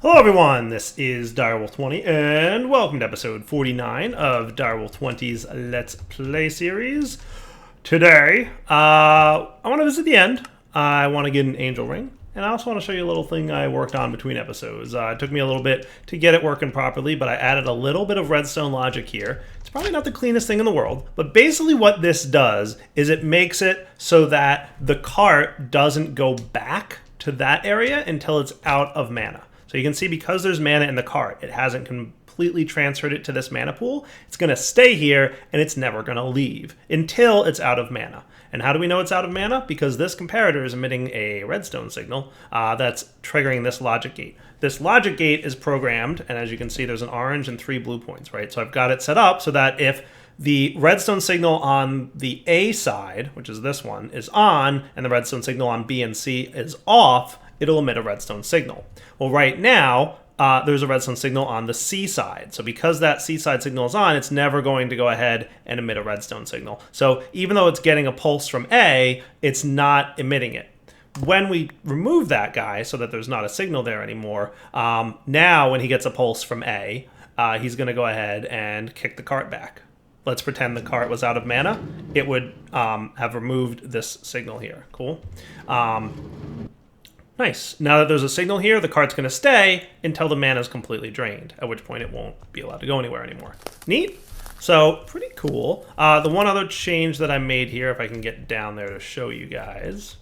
Hello everyone, this is Direwolf20 and welcome to episode 49 of Direwolf20's Let's Play series. Today, I want to visit the end. I want to get an angel ring, and I also want to show you a little thing I worked on between episodes. It took me a little bit to get it working properly, but I added a little bit of redstone logic here. It's probably not the cleanest thing in the world, but basically what this does is it makes it so that the cart doesn't go back to that area until it's out of mana. So you can see because there's mana in the cart, it hasn't completely transferred it to this mana pool. It's going to stay here, and it's never going to leave until it's out of mana. And how do we know it's out of mana? Because this comparator is emitting a redstone signal that's triggering this logic gate. This logic gate is programmed, and as you can see, there's an orange and 3 blue points, right? So I've got it set up so that if the redstone signal on the A side, which is this one, is on, and the redstone signal on B and C is off, it'll emit a redstone signal. Well, right now, there's a redstone signal on the C side. So because that C side signal is on, it's never going to go ahead and emit a redstone signal. So even though it's getting a pulse from A, it's not emitting it. When we remove that guy so that there's not a signal there anymore, now when he gets a pulse from A, he's going to go ahead and kick the cart back. Let's pretend the cart was out of mana. It would have removed this signal here. Cool. Nice. Now that there's a signal here, the cart's going to stay until the mana is completely drained, at which point it won't be allowed to go anywhere anymore. Neat. So, pretty cool. The one other change that I made here, if I can get down there to show you guys,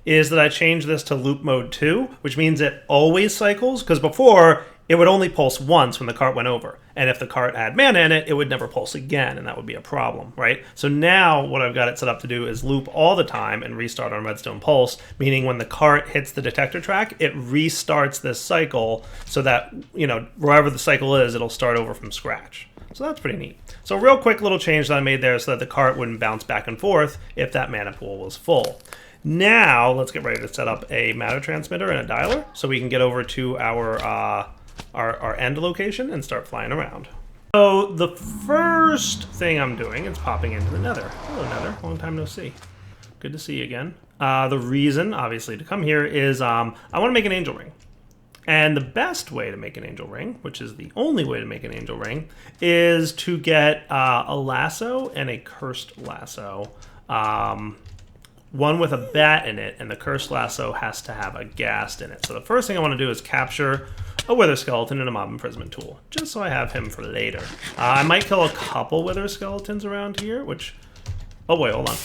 is that I changed this to loop mode 2, which means it always cycles, because before it would only pulse once when the cart went over. And if the cart had mana in it, it would never pulse again, and that would be a problem, right? So now what I've got it set up to do is loop all the time and restart on redstone pulse, meaning when the cart hits the detector track, it restarts this cycle so that, you know, wherever the cycle is, it'll start over from scratch. So that's pretty neat. So a real quick little change that I made there so that the cart wouldn't bounce back and forth if that mana pool was full. Now, let's get ready to set up a matter transmitter and a dialer so we can get over to our end location and start flying around. So the first thing I'm doing is popping into the nether. Hello, nether. Long time no see. Good to see you again. The reason, obviously, to come here is I want to make an angel ring. And the best way to make an angel ring, which is the only way to make an angel ring, is to get a lasso and a cursed lasso. One with a bat in it, and the cursed lasso has to have a ghast in it. So the first thing I want to do is capture a wither skeleton and a mob imprisonment tool, just so I have him for later. I might kill a couple wither skeletons around here, which... Oh, wait, hold on.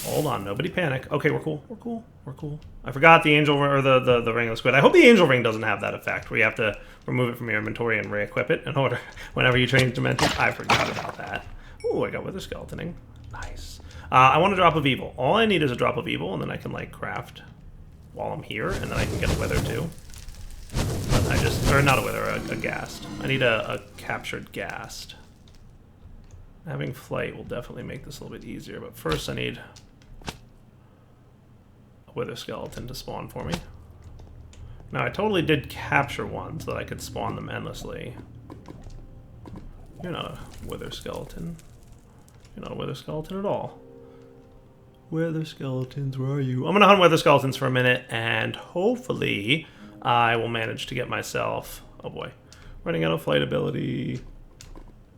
Hold on, nobody panic. Okay, we're cool, we're cool, we're cool. I forgot the angel or the ring of the squid. I hope the angel ring doesn't have that effect, where you have to remove it from your inventory and re-equip it in order whenever you change dimensions. I forgot about that. Ooh, I got wither skeletoning. Nice. I want a drop of evil. All I need is a drop of evil, and then I can, like, craft while I'm here, and then I can get a wither, too. But I just... Or not a wither, a ghast. I need a captured ghast. Having flight will definitely make this a little bit easier, but first I need a wither skeleton to spawn for me. Now, I totally did capture one so that I could spawn them endlessly. You're not a wither skeleton. You're not a wither skeleton at all. Wither skeletons, where are you? I'm going to hunt wither skeletons for a minute, and hopefully I will manage to get myself... Oh boy. Running out of flight ability.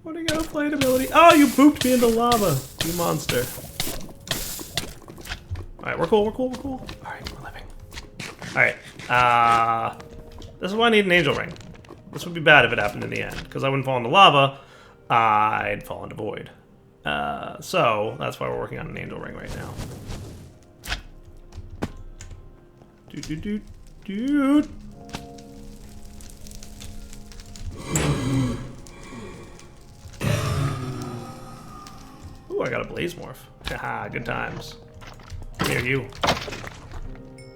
Running out of flight ability. Oh, you pooped me into lava, you monster. Alright, we're cool, we're cool, we're cool. Alright, we're living. Alright, this is why I need an angel ring. This would be bad if it happened in the end, because I wouldn't fall into lava, I'd fall into void. So that's why we're working on an angel ring right now. Dude. Ooh, I got a blaze morph. Haha, good times. Here, you.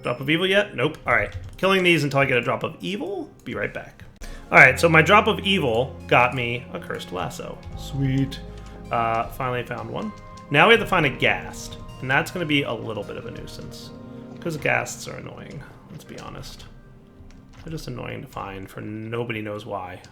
Drop of evil yet? Nope. Alright. Killing these until I get a drop of evil. Be right back. Alright, so my drop of evil got me a cursed lasso. Sweet. Finally found one. Now we have to find a ghast, and that's going to be a little bit of a nuisance, because ghasts are annoying, let's be honest. They're just annoying to find for nobody knows why.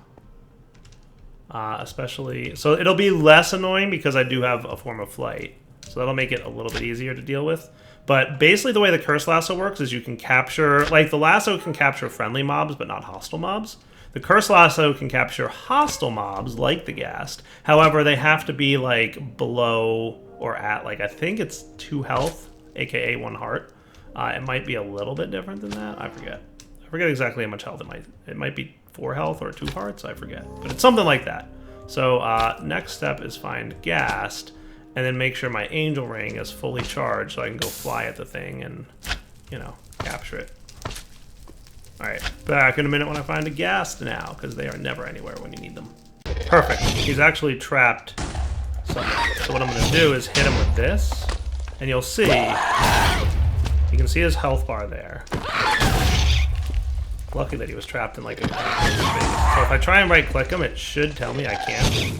Especially, so it'll be less annoying because I do have a form of flight, so that'll make it a little bit easier to deal with. But basically the way the Curse Lasso works is you can capture, like the lasso can capture friendly mobs but not hostile mobs. The Curse Lasso can capture hostile mobs like the Ghast. However, they have to be like below or at, like I think it's 2 health, aka 1 heart. It might be a little bit different than that. I forget. I forget exactly how much health it might be 4 health or 2 hearts. I forget. But it's something like that. So next step is find Ghast and then make sure my Angel Ring is fully charged so I can go fly at the thing and, you know, capture it. Alright, back in a minute when I find a Ghast now, because they are never anywhere when you need them. Perfect. He's actually trapped somewhere. So what I'm going to do is hit him with this, and you'll see, you can see his health bar there. Lucky that he was trapped in like a... So if I try and right-click him, it should tell me I can't.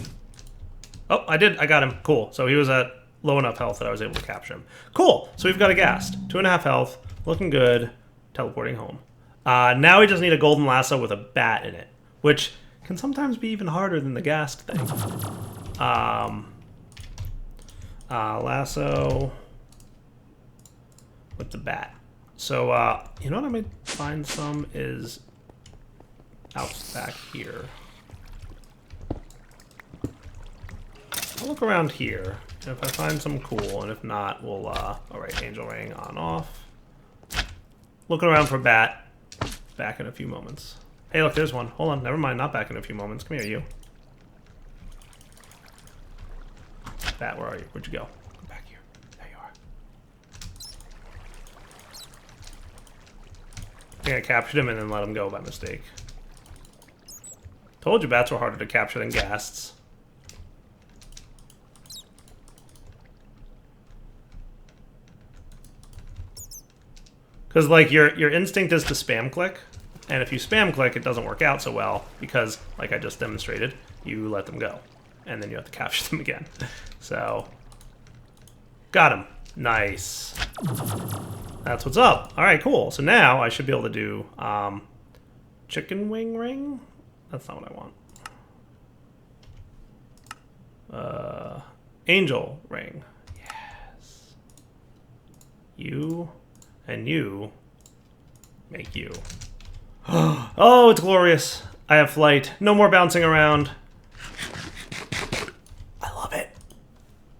Oh, I did. I got him. Cool. So he was at low enough health that I was able to capture him. Cool. So we've got a Ghast. 2.5 health. Looking good. Teleporting home. Now we just need a golden lasso with a bat in it, which can sometimes be even harder than the Ghast thing. Lasso with the bat. So, you know what I might find some is out back here. I'll look around here. If I find some cool, and if not, we'll, alright, Angel Ring on off. Looking around for bat. Back in a few moments. Hey, look, there's one. Hold on, never mind, not back in a few moments. Come here, you. Bat, where are you? Where'd you go? Come back here. There you are. I think I captured him and then let him go by mistake. Told you bats were harder to capture than Ghasts. Because, like, your instinct is to spam click, and if you spam click, it doesn't work out so well, because, like I just demonstrated, you let them go, and then you have to capture them again. So, got him. Nice. That's what's up. All right, cool. So now I should be able to do chicken wing ring? That's not what I want. Angel ring. Yes. You... and you make you. Oh, it's glorious. I have flight. No more bouncing around. I love it.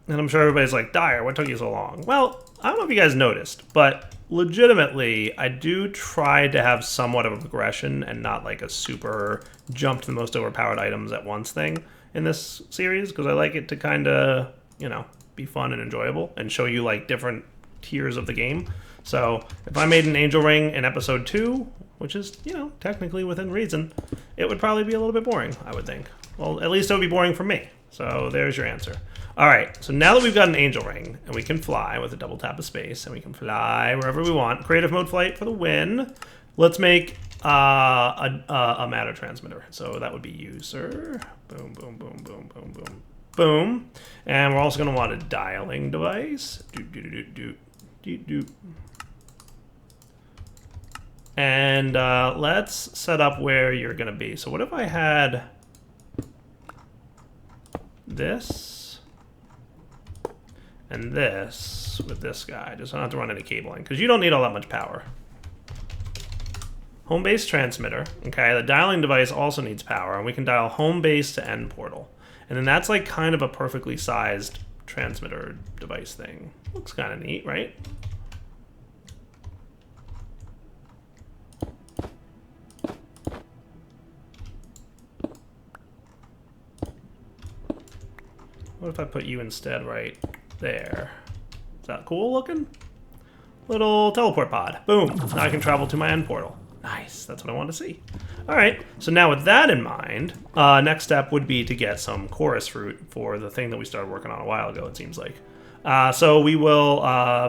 And I'm sure everybody's like, Dire, what took you so long? Well, I don't know if you guys noticed, but legitimately, I do try to have somewhat of a progression and not like a super jump to the most overpowered items at once thing in this series, because I like it to kind of, you know, be fun and enjoyable and show you like different tiers of the game. So if I made an Angel Ring in episode 2, which is, you know, technically within reason, it would probably be a little bit boring, I would think. Well, at least it would be boring for me. So there's your answer. All right, so now that we've got an Angel Ring, and we can fly with a double tap of space, and we can fly wherever we want, creative mode flight for the win, let's make a matter transmitter. So that would be user, boom, boom, boom, boom, boom, boom, boom. And we're also gonna want a dialing device, and let's set up where you're gonna be. So what if I had this and this with this guy? Just don't have to run any cabling because you don't need all that much power. Home base transmitter. Okay, the dialing device also needs power, and we can dial home base to end portal. And then that's like kind of a perfectly sized transmitter device thing. Looks kind of neat, right? What if I put you instead right there? Is that cool looking? Little teleport pod. Boom. Now I can travel to my end portal. Nice. That's what I want to see. All right. So now with that in mind, next step would be to get some chorus fruit for the thing that we started working on a while ago, it seems like. So we will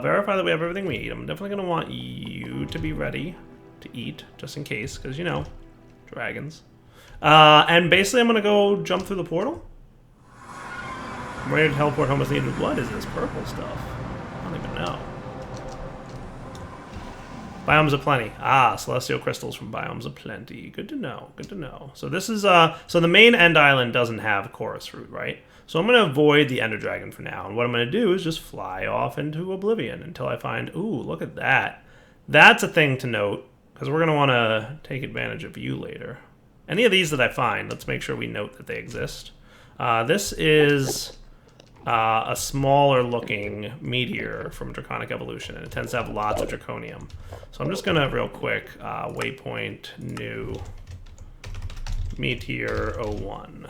verify that we have everything we need. I'm definitely going to want you to be ready to eat, just in case, because, you know, dragons. And basically I'm going to go jump through the portal. I'm ready to teleport home as needed. What is this purple stuff? I don't even know. Biomes of Plenty. Ah, celestial crystals from Biomes of Plenty. Good to know. Good to know. So this is so the main end island doesn't have chorus fruit, right? So I'm going to avoid the Ender Dragon for now. And what I'm going to do is just fly off into Oblivion until I find... Ooh, look at that. That's a thing to note, because we're going to want to take advantage of you later. Any of these that I find, let's make sure we note that they exist. This is a smaller looking meteor from Draconic Evolution, and it tends to have lots of draconium. So I'm just going to, real quick, waypoint new meteor 01.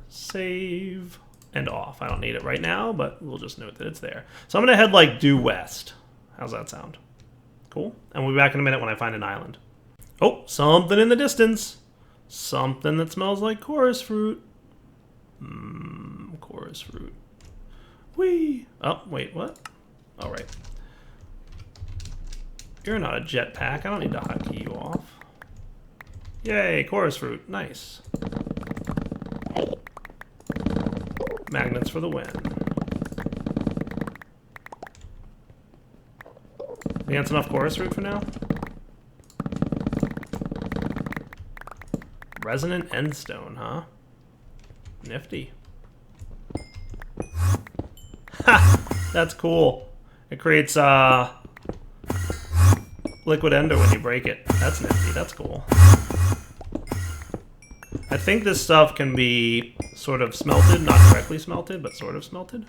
Save and off. I don't need it right now, but we'll just note that it's there. So I'm going to head like due west. How's that sound? Cool. And we'll be back in a minute when I find an island. Oh, something in the distance. Something that smells like chorus fruit. Chorus fruit. Whee! Oh, wait, what? All right. You're not a jetpack. I don't need to hotkey you off. Yay, chorus fruit. Nice. Magnets for the win. Think that's enough chorus fruit for now? Resonant End Stone, huh? Nifty. Ha! That's cool. It creates liquid ender when you break it. That's nifty. That's cool. I think this stuff can be sort of smelted, not directly smelted, but sort of smelted.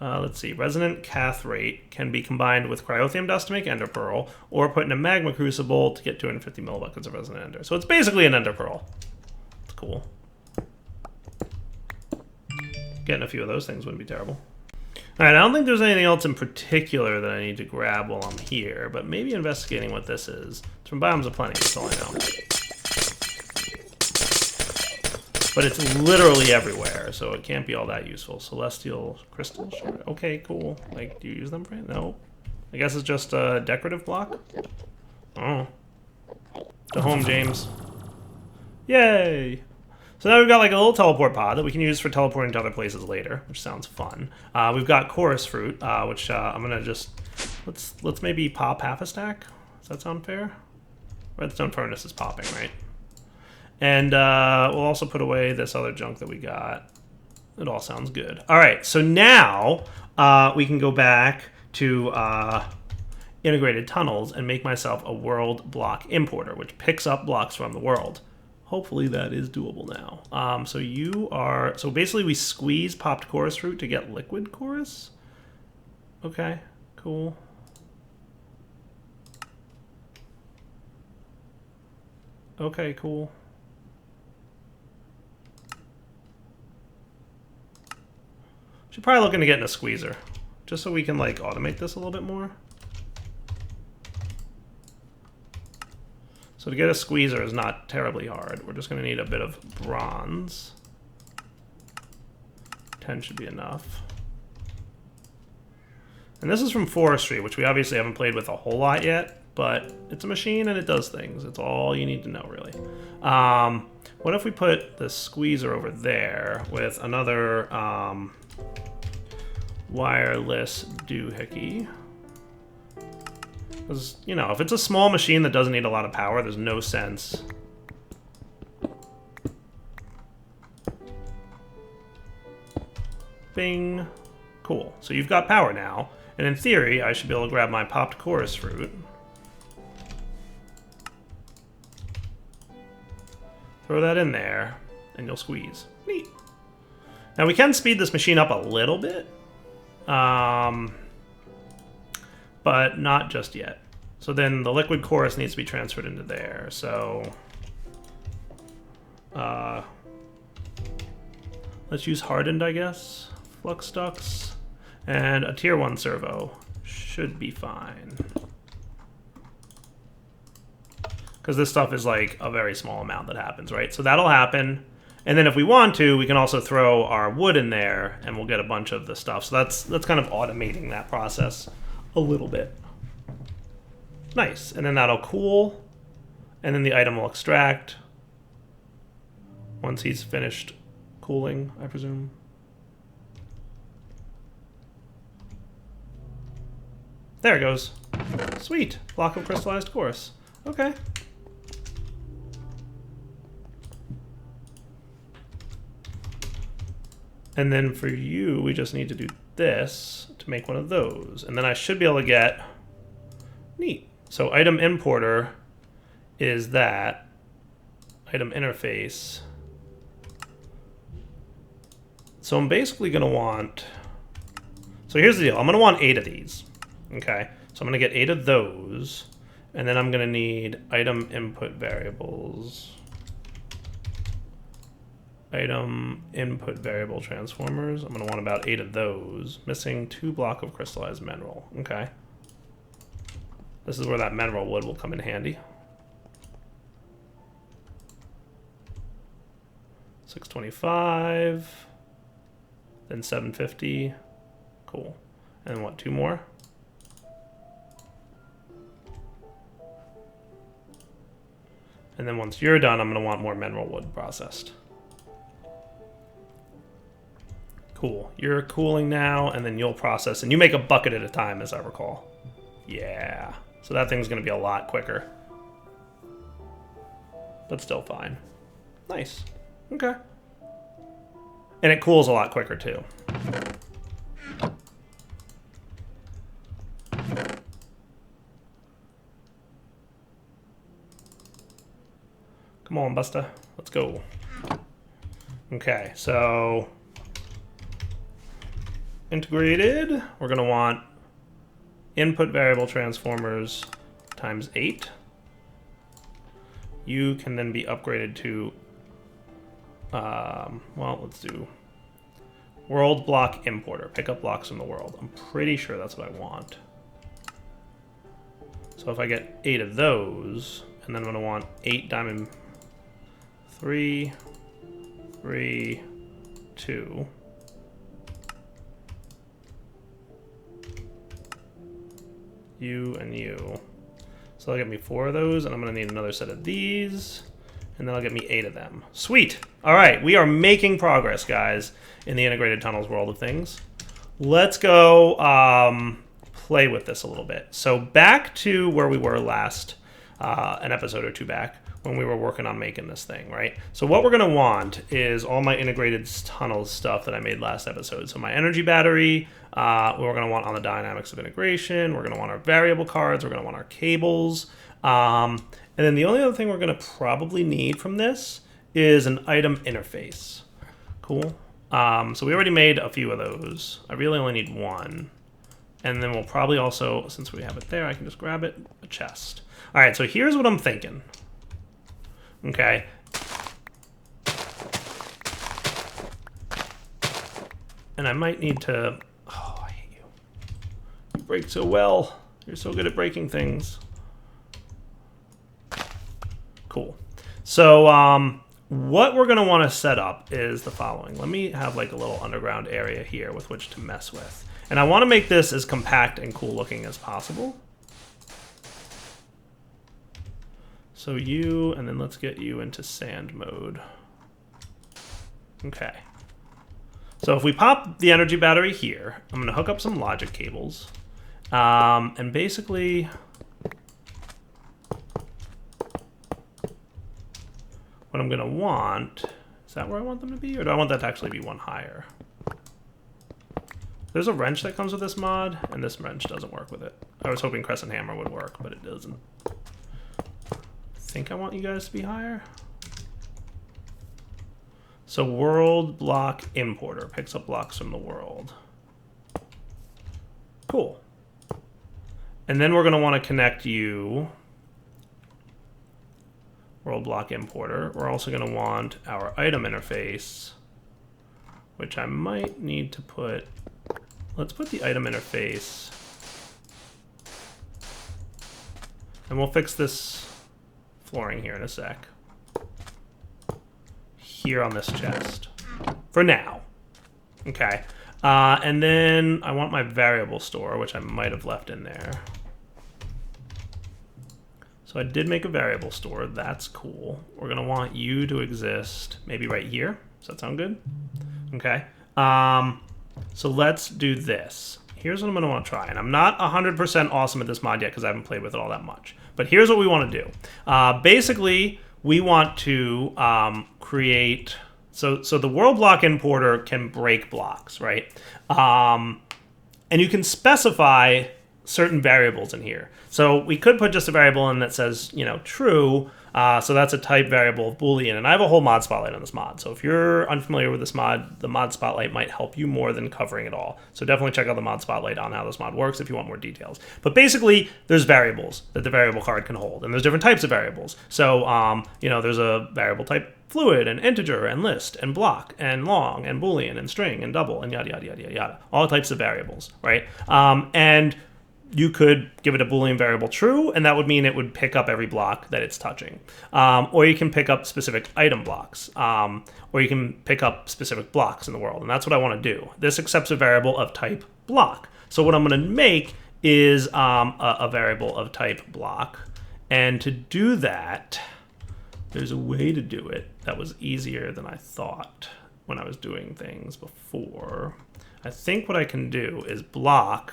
Let's see. Resonant Cathrate can be combined with Cryothium dust to make Ender Pearl, or put in a magma crucible to get 250 millibuckets of Resonant Ender. So it's basically an Ender Pearl. It's cool. Getting a few of those things wouldn't be terrible. Alright, I don't think there's anything else in particular that I need to grab while I'm here, but maybe investigating what this is. It's from Biomes of Plenty, that's all I know. But it's literally everywhere, so it can't be all that useful. Celestial crystals? Sure. Okay, cool. Like, do you use them for it? No. I guess it's just a decorative block? Oh. Go home, James. Yay! So now we've got like a little teleport pod that we can use for teleporting to other places later, which sounds fun. We've got chorus fruit, which I'm gonna just... Let's maybe pop half a stack? Does that sound fair? Redstone furnace is popping, right? And we'll also put away this other junk that we got. It all sounds good. All right, so now we can go back to integrated tunnels and make myself a world block importer, which picks up blocks from the world. Hopefully that is doable now. So you are... So basically we squeeze popped chorus fruit to get liquid chorus? Okay, cool. Okay, cool. Should probably look into getting a squeezer, just so we can like automate this a little bit more. So to get a squeezer is not terribly hard. We're just going to need a bit of bronze. 10 should be enough. And this is from Forestry, which we obviously haven't played with a whole lot yet, but it's a machine and it does things. It's all you need to know, really. What if we put the squeezer over there with another wireless doohickey? Because, you know, if it's a small machine that doesn't need a lot of power, there's no sense. Bing. Cool. So you've got power now. And in theory, I should be able to grab my popped chorus fruit. Throw that in there, and you'll squeeze. Neat. Now we can speed this machine up a little bit. But not just yet. So then the liquid chorus needs to be transferred into there. So let's use hardened, I guess. Flux ducts. And a tier 1 servo should be fine. Because this stuff is like a very small amount that happens, right? So that'll happen. And then if we want to, we can also throw our wood in there and we'll get a bunch of the stuff. So that's kind of automating that process a little bit. Nice. And then that'll cool. And then the item will extract once he's finished cooling, I presume. There it goes. Sweet. Block of crystallized quartz. Okay. And then for you, we just need to do this to make one of those. And then I should be able to get, neat. So item importer is that. Item interface. So I'm basically going to want, so here's the deal. I'm going to want 8 of these. Okay. So I'm going to get 8 of those. And then I'm going to need item input variables. Item input variable transformers. I'm going to want about 8 of those. Missing 2 block of crystallized mineral. Okay. This is where that mineral wood will come in handy. 625. Then 750. Cool. And then what, 2 more? And then once you're done, I'm going to want more mineral wood processed. Cool. You're cooling now, and then you'll process. And you make a bucket at a time, as I recall. Yeah. So that thing's going to be a lot quicker. But still fine. Nice. Okay. And it cools a lot quicker, too. Come on, Busta. Let's go. Okay, so integrated, we're going to want input variable transformers times 8. You can then be upgraded to, well, let's do world block importer. Pick up blocks from the world. I'm pretty sure that's what I want. So if I get 8 of those, and then I'm going to want 8 diamond, 3, 3, 2. You and you. So that'll get me 4 of those, and I'm going to need another set of these, and then I'll get me 8 of them. Sweet! All right, we are making progress, guys, in the integrated tunnels world of things. Let's go play with this a little bit. So back to where we were last, an episode or 2 back, when we were working on making this thing, right? So what we're going to want is all my integrated tunnels stuff that I made last episode. So my energy battery, we're going to want on the dynamics of integration. We're going to want our variable cards. We're going to want our cables. And then the only other thing we're going to probably need from this is an item interface. Cool. So we already made a few of those. I really only need 1. And then we'll probably also, since we have it there, I can just grab it, a chest. All right, so here's what I'm thinking. Okay. And I might need to, oh, I hate you. You break so well. You're so good at breaking things. Cool. So what we're going to want to set up is the following. Let me have like a little underground area here with which to mess with. And I want to make this as compact and cool looking as possible. So you, and then let's get you into sand mode. Okay. So if we pop the energy battery here, I'm going to hook up some logic cables. And basically, what I'm going to want, is that where I want them to be? Or do I want that to actually be 1 higher? There's a wrench that comes with this mod, and this wrench doesn't work with it. I was hoping Crescent Hammer would work, but it doesn't. I think I want you guys to be higher. So world block importer picks up blocks from the world. Cool. And then we're going to want to connect you, world block importer. We're also going to want our item interface, which I might need to put, let's put the item interface, and we'll fix this flooring here in a sec. Here on this chest. For now. Okay. And then I want my variable store, which I might have left in there. So I did make a variable store. That's cool. We're going to want you to exist maybe right here. Does that sound good? Okay. So let's do this. Here's what I'm going to want to try. And I'm not 100% awesome at this mod yet because I haven't played with it all that much. But here's what we want to do. Basically, we want to create So the world block importer can break blocks, right? And you can specify certain variables in here. So we could put just a variable in that says, true. So that's a type variable of Boolean. And I have a whole mod spotlight on this mod. So if you're unfamiliar with this mod, the mod spotlight might help you more than covering it all. So definitely check out the mod spotlight on how this mod works if you want more details. But basically, there's variables that the variable card can hold. And there's different types of variables. So, there's a variable type fluid and integer and list and block and long and Boolean and string and double and yada, yada, yada, yada. All types of variables, right? And you could give it a Boolean variable true, and that would mean it would pick up every block that it's touching. Or you can pick up specific item blocks, or you can pick up specific blocks in the world, and that's what I want to do. This accepts a variable of type block. So what I'm going to make is a variable of type block, and to do that, there's a way to do it that was easier than I thought when I was doing things before. I think what I can do is block,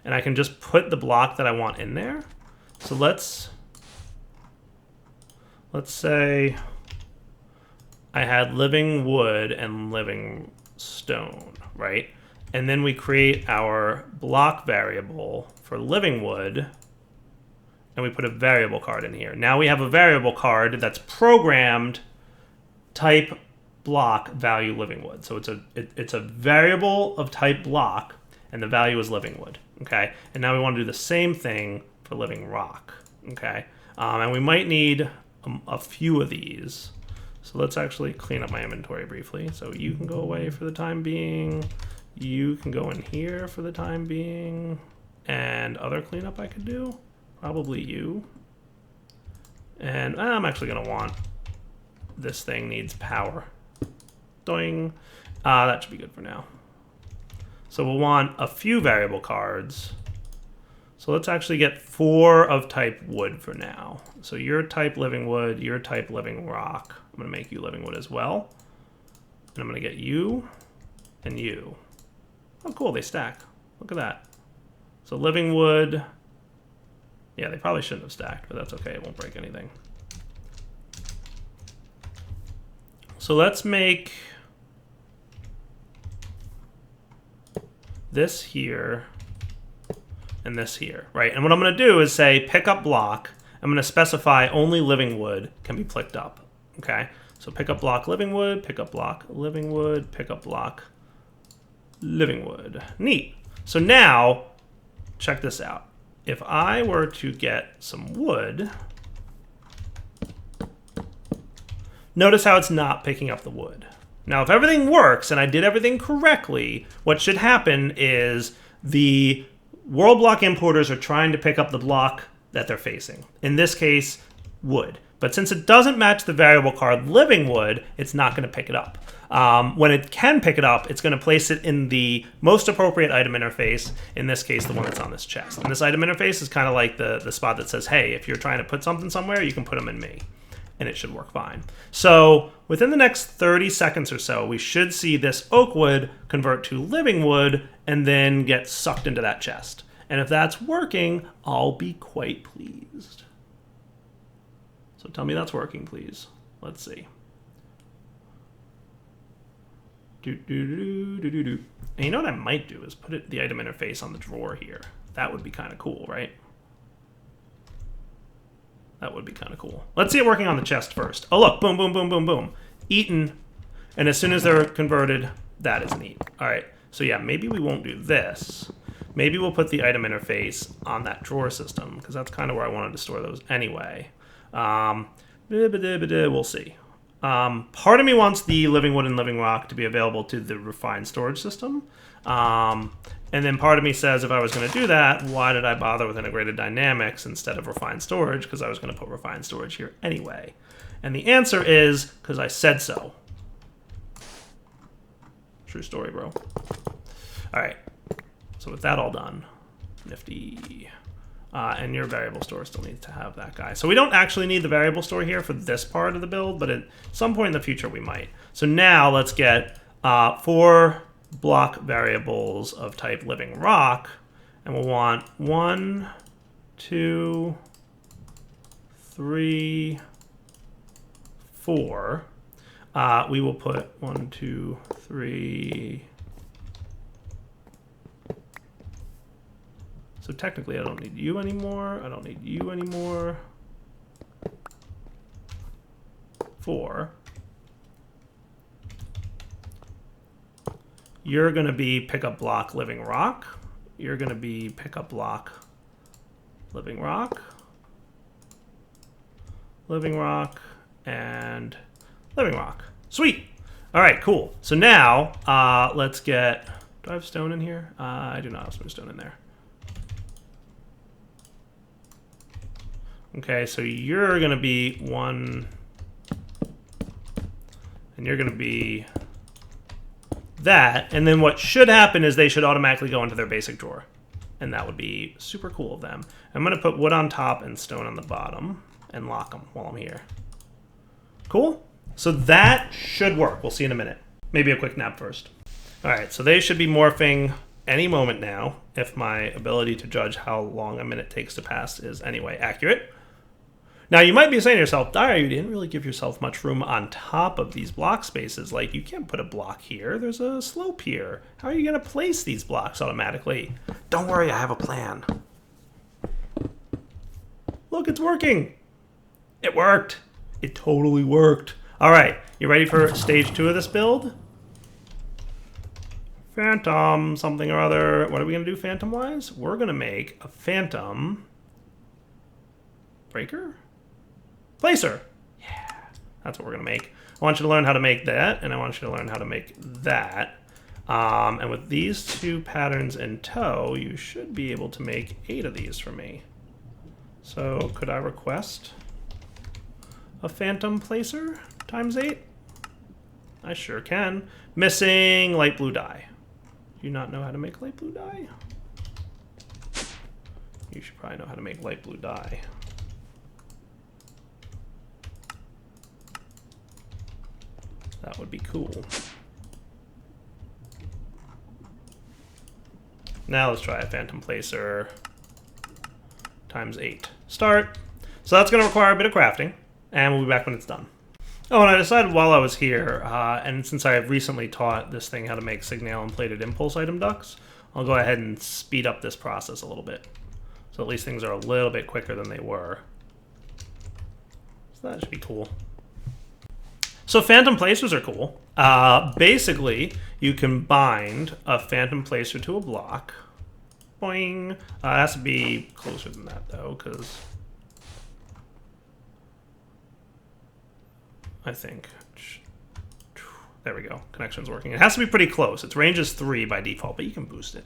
and I can just put the block that I want in there. So let's say I had livingwood and livingstone, right? And then we create our block variable for livingwood, and we put a variable card in here. Now we have a variable card that's programmed type block value livingwood. So it's a variable of type block, and the value is livingwood. Okay, and now we want to do the same thing for livingrock. Okay, and we might need a few of these. So let's actually clean up my inventory briefly. So you can go away for the time being. You can go in here for the time being. And other cleanup I could do, probably you. And I'm actually going to want, this thing needs power. Doing. That should be good for now. So we'll want a few variable cards. So let's actually get 4 of type wood for now. So you're type livingwood, you're type livingrock. I'm going to make you livingwood as well. And I'm going to get you and you. Oh, cool, they stack. Look at that. So livingwood. Yeah, they probably shouldn't have stacked, but that's okay. It won't break anything. So let's make this here and this here, right? And what I'm going to do is say pick up block. I'm going to specify only livingwood can be picked up, okay? So pick up block livingwood, pick up block livingwood, pick up block livingwood. Neat. So now, check this out. If I were to get some wood, notice how it's not picking up the wood. Now, if everything works and I did everything correctly, what should happen is the world block importers are trying to pick up the block that they're facing. In this case, wood. But since it doesn't match the variable card livingwood, it's not going to pick it up. When it can pick it up, it's going to place it in the most appropriate item interface, in this case, the one that's on this chest. And this item interface is kind of like the spot that says, hey, if you're trying to put something somewhere, you can put them in me. And it should work fine. So within the next 30 seconds or so, we should see this oak wood convert to livingwood and then get sucked into that chest. And if that's working, I'll be quite pleased. So tell me that's working, please. Let's see. And you know what I might do is put the item interface on the drawer here. That would be kind of cool, right? That would be kind of cool. Let's see it working on the chest first. Oh, look. Boom, boom, boom, boom, boom. Eaten. And as soon as they're converted, that is neat. All right. So yeah, maybe we won't do this. Maybe we'll put the item interface on that drawer system, because that's kind of where I wanted to store those anyway. We'll see. Part of me wants the livingwood and livingrock to be available to the refined storage system. And then part of me says, if I was going to do that, why did I bother with integrated dynamics instead of refined storage? Because I was going to put refined storage here anyway. And the answer is, because I said so. True story, bro. All right. So with that all done, nifty. And your variable store still needs to have that guy. So we don't actually need the variable store here for this part of the build, but at some point in the future we might. So now let's get 4 block variables of type livingrock, and we'll want 1, 2, 3, 4. we will put 1, 2, 3. So technically, I don't need you anymore. I don't need you anymore. 4. You're going to be pick up block, living rock. You're going to be pick up block, living rock, living rock, and living rock. Sweet. All right, cool. So now let's get. Do I have stone in here? I do not have some stone in there. Okay, so you're going to be 1, and you're going to be that. And then what should happen is they should automatically go into their basic drawer. And that would be super cool of them. I'm going to put wood on top and stone on the bottom and lock them while I'm here. Cool? So that should work. We'll see in a minute. Maybe a quick nap first. All right, so they should be morphing any moment now if my ability to judge how long a minute takes to pass is anyway accurate. Now, you might be saying to yourself, Dyer, you didn't really give yourself much room on top of these block spaces. Like, you can't put a block here. There's a slope here. How are you going to place these blocks automatically? Don't worry, I have a plan. Look, it's working. It worked. It totally worked. All right, you ready for stage 2 of this build? Phantom something or other. What are we going to do phantom-wise? We're going to make a phantom breaker? Placer. Yeah, that's what we're going to make. I want you to learn how to make that, and I want you to learn how to make that. And with these 2 patterns in tow, you should be able to make 8 of these for me. So could I request a phantom placer times 8? I sure can. Missing light blue dye. Do you not know how to make light blue dye? You should probably know how to make light blue dye. That would be cool. Now let's try a phantom placer times 8. Start. So that's going to require a bit of crafting, and we'll be back when it's done. Oh, and I decided while I was here, and since I have recently taught this thing how to make signal and plated impulse item ducts, I'll go ahead and speed up this process a little bit. So at least things are a little bit quicker than they were. So that should be cool. So phantom placers are cool. Basically, you can bind a phantom placer to a block. Boing. It has to be closer than that, though, because I think. There we go. Connection's working. It has to be pretty close. Its range is 3 by default, but you can boost it.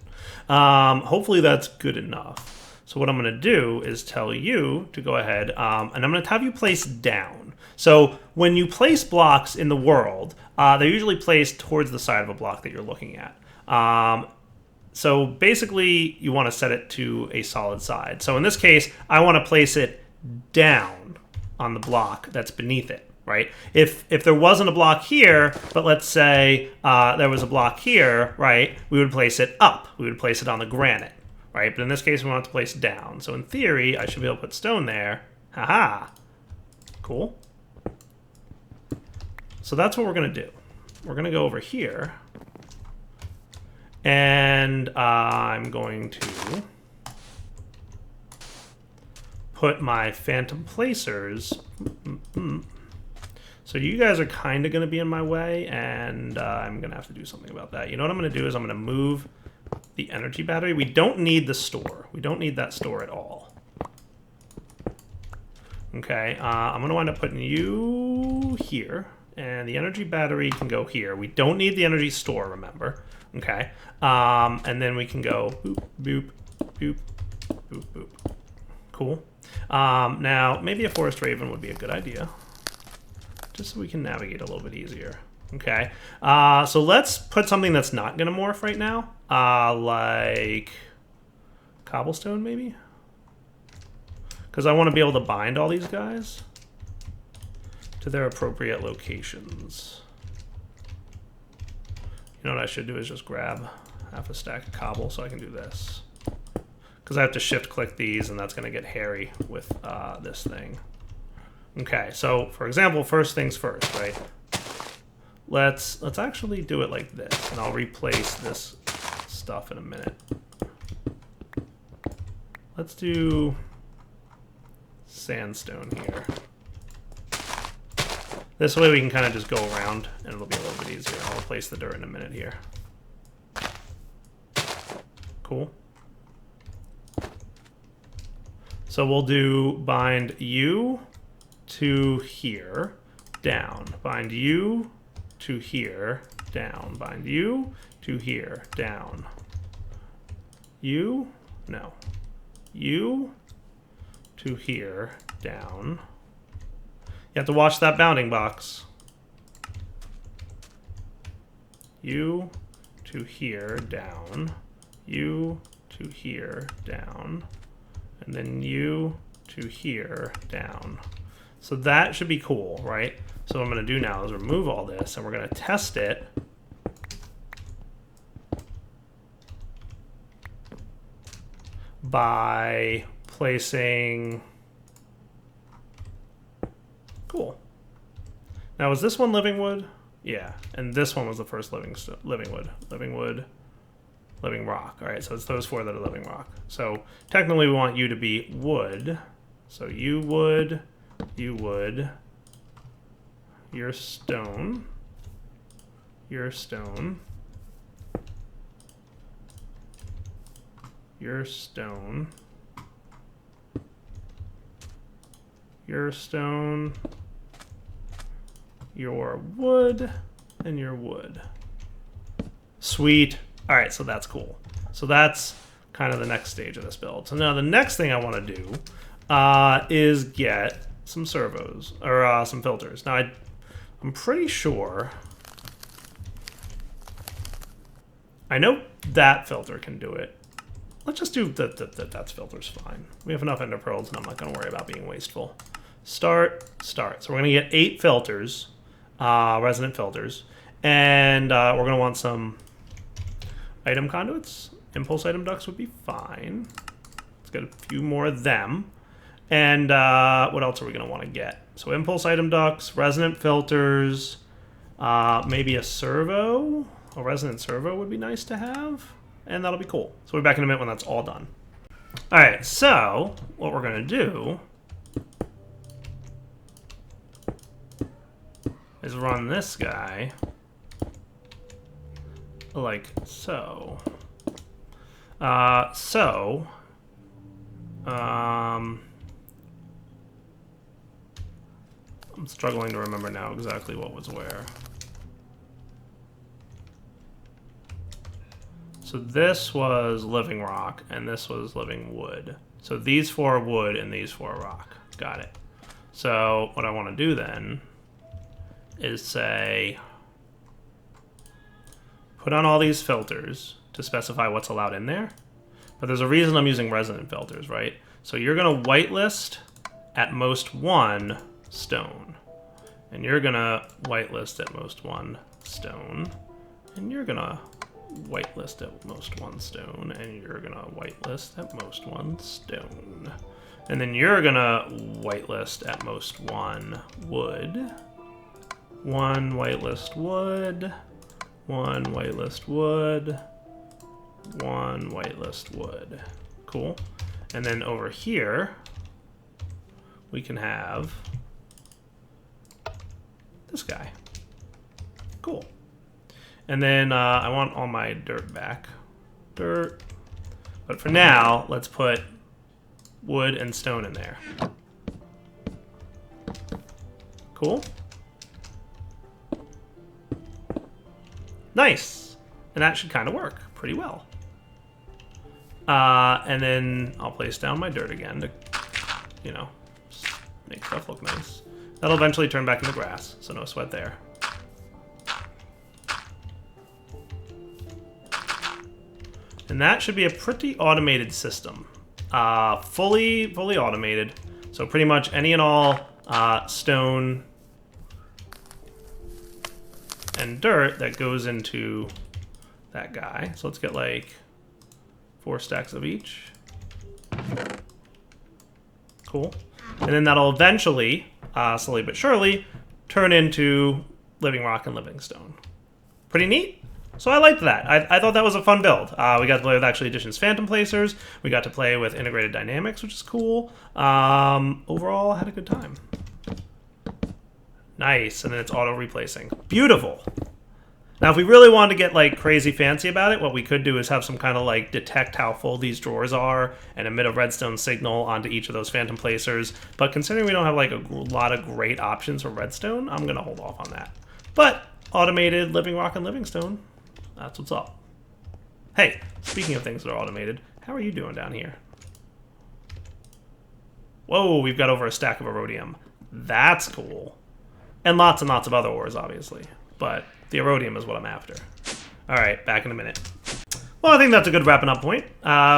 Hopefully that's good enough. So what I'm going to do is tell you to go ahead, and I'm going to have you place down. So when you place blocks in the world, they're usually placed towards the side of a block that you're looking at. So basically, you want to set it to a solid side. So in this case, I want to place it down on the block that's beneath it, right? If there wasn't a block here, but let's say there was a block here, right, we would place it up. We would place it on the granite, right? But in this case, we want it to place down. So in theory, I should be able to put stone there. Haha. Cool. So that's what we're going to do. We're going to go over here. And I'm going to put my phantom placers. So you guys are kind of going to be in my way, and I'm going to have to do something about that. You know what I'm going to do is I'm going to move the energy battery. We don't need the store. We don't need that store at all. Okay, I'm going to wind up putting you here, and the energy battery can go here. We don't need the energy store, remember. Okay, and then we can go boop, boop, boop, boop, boop. Cool. Now, maybe a forest raven would be a good idea, just so we can navigate a little bit easier. Okay, so let's put something that's not going to morph right now, like cobblestone maybe? Because I want to be able to bind all these guys to their appropriate locations. You know what I should do is just grab half a stack of cobble so I can do this. Because I have to shift click these, and that's going to get hairy with this thing. Okay, so for example, first things first, right? let's actually do it like this, and I'll replace this stuff in a minute. Let's do sandstone here. This way we can kind of just go around, and it'll be a little bit easier. I'll replace the dirt in a minute here. Cool. So we'll do bind you to here, down. Bind you to here, down. Bind you to here, down. You, no. You to here, down. You have to watch that bounding box. You to here, down. You to here, down. And then you to here, down. So that should be cool, right? So what I'm going to do now is remove all this, and we're going to test it by placing... Cool. Now, was this one living wood? Yeah, and this one was the first living wood. Living wood, living rock. All right, so it's those four that are living rock. So technically we want you to be wood. So you wood, you're stone, you're stone, you're stone, you're stone, your wood, and your wood. Sweet. All right, so that's cool. So that's kind of the next stage of this build. So now the next thing I want to do is get some servos, or some filters. Now I'm pretty sure, I know that filter can do it. Let's just do that's filter's fine. We have enough ender pearls, and I'm not going to worry about being wasteful. Start. So we're going to get 8 filters, resonant filters, and we're going to want some item conduits. Impulse item ducts would be fine. Let's get a few more of them. And what else are we going to want to get? So impulse item ducts, resonant filters, maybe a servo. A resonant servo would be nice to have, and that'll be cool. So we'll be back in a minute when that's all done. All right, so what we're going to do is run this guy like so. I'm struggling to remember now exactly what was where. So this was living rock, and this was living wood. So these 4 are wood, and these 4 are rock. Got it. So what I want to do then is say, put on all these filters to specify what's allowed in there. But there's a reason I'm using resonant filters, right? So you're going to whitelist at most 1 stone. And you're going to whitelist at most 1 stone. And you're going to whitelist at most 1 stone. And you're going to whitelist at most 1 stone. And then you're going to whitelist at most 1 wood. 1 whitelist wood. 1 whitelist wood. 1 whitelist wood. Cool. And then over here, we can have this guy. Cool. And then I want all my dirt back. Dirt. But for now, let's put wood and stone in there. Cool. Nice. And that should kind of work pretty well. And then I'll place down my dirt again to, you know, make stuff look nice. That'll eventually turn back into grass, so no sweat there. And that should be a pretty automated system. Fully automated. So pretty much any and all stone and dirt that goes into that guy. So let's get like 4 stacks of each. Cool. And then that'll eventually, slowly but surely, turn into living rock and living stone. Pretty neat. So I liked that. I thought that was a fun build. We got to play with Actually Edition's Phantom Placers. We got to play with Integrated Dynamics, which is cool. Overall, I had a good time. Nice. And then it's auto-replacing. Beautiful. Now, if we really wanted to get, like, crazy fancy about it, what we could do is have some kind of, like, detect how full these drawers are and emit a redstone signal onto each of those Phantom Placers. But considering we don't have, like, a lot of great options for redstone, I'm going to hold off on that. But automated living rock and living stone, that's what's up. Hey, speaking of things that are automated, how are you doing down here? Whoa, we've got over a stack of erodium. That's cool. And lots of other ores, obviously. But the erodium is what I'm after. All right, back in a minute. Well, I think that's a good wrapping up point.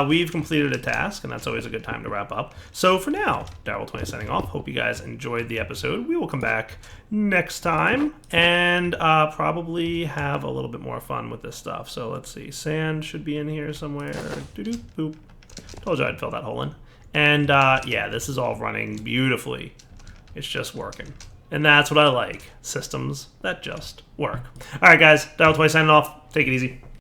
We've completed a task, and that's always a good time to wrap up. So for now, Darryl20 signing off. Hope you guys enjoyed the episode. We will come back next time and probably have a little bit more fun with this stuff. So let's see. Sand should be in here somewhere. Doo-doo, boop. Told you I'd fill that hole in. And yeah, this is all running beautifully. It's just working. And that's what I like. Systems that just work. All right, guys. Darryl20 signing off. Take it easy.